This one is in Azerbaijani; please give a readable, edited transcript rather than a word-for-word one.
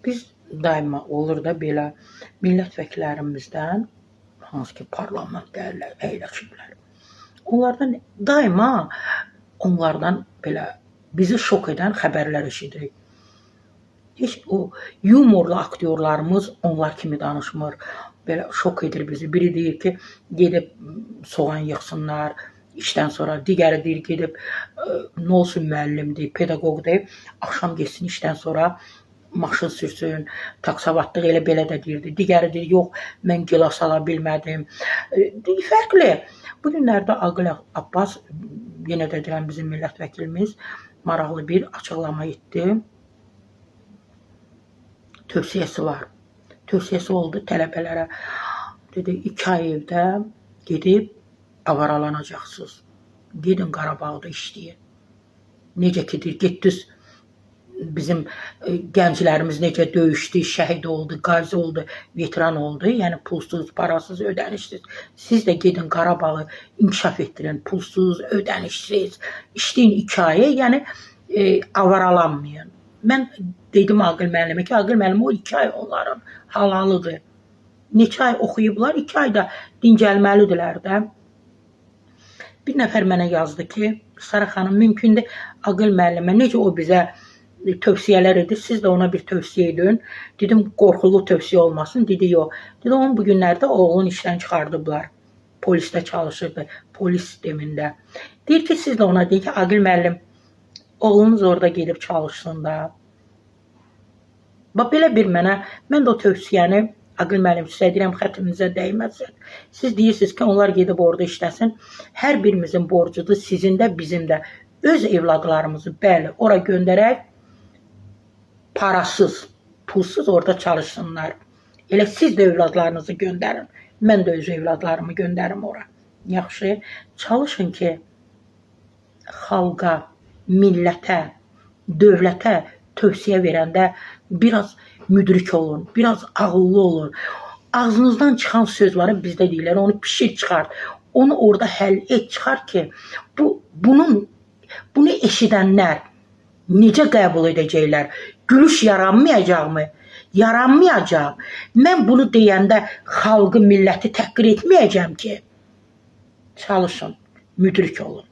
Biz daima olur da belə millət vəkillərimizdən, hansı ki parlament dəyərlər, əyləşiblər. Onlardan daima onlardan belə bizi şok edən xəbərlər eşidirik. Heç o yumorlu aktyorlarımız onlar kimi danışmır. Belə şok edir bizi. Biri deyir ki, gedib soğan yığsınlar işdən sonra. Digəri deyir gedib nə olsun müəllimdir, pedaqoqdur. Axşam getsin işdən sonra maşın sürsün, taksavatlıq elə belə də deyirdi. Digəri deyir, yox, mən gilas ala bilmədim. Fərqli. Bu günlərdə Aqil Abbas, yenə də deyirəm, bizim millət vəkilimiz maraqlı bir açıqlama etdi. Tövsiyəsi var. Tövsiyəsi oldu tələbələrə. Dedi, 2 ay evdə gedib avaralanacaqsınız. Gedin Qarabağda işləyin. Necə ki, getdiniz, bizim gənclərimiz necə döyüşdü, şəhid oldu, qazi oldu, veteran oldu. Yəni pulsuz, parasız, ödənişsiz. Siz də gedin Qarabağı inkişaf etdirin. Pulsuz, ödənişsiz. İşləyin 2 ay, yəni avaralanmayın. Mən dedim Aqil müəllimə ki, Aqil müəllim o 2 ay onların halalıdır. Neçə ay oxuyublar, 2 ayda dincəlməlidirlər də. Bir nəfər mənə yazdı ki, Sara xanım, mümkündür Aqil müəllimə, necə o bizə tövsiyələr edir, siz də ona bir tövsiyə edin. Dedim, qorxulu tövsiyə olmasın. Dedi, yox. Dedi, onun bu günlərdə oğlun işdən çıxardıblar. Polisdə çalışırdı, polis sistemində. Deyir ki, siz də ona deyin ki, Aqil müəllim, oğlunuz orada gedib çalışsın da. Bax, belə bir mən də o tövsiyəni Aqil müəllim sizə deyirəm, xətrinizə dəyməsin. Siz deyirsiniz ki, onlar gedib orada işləsin. Hər birimizin borcudur, sizin də, bizim də. Öz evladlarımızı, bəli, ora göndərək, parasız, pulsuz orada çalışsınlar. Elə siz də evladlarınızı göndərin. Mən də öz evladlarımı göndərim ora. Yaxşı, çalışın ki, xalqa, millətə, dövlətə tövsiyə verəndə biraz müdrik olun, biraz ağıllı olun. Ağzınızdan çıxan sözləri bizdə deyirlər, onu pişir çıxart. Onu orada həll et çıxar ki, bunu eşidənlər necə qəbul edəcəklər? Gülüş yaranmayacaqmı? Yaranmayacaq. Mən bunu deyəndə xalqı, milləti təhqir etməyəcəm ki. Çalışın, müdrik olun.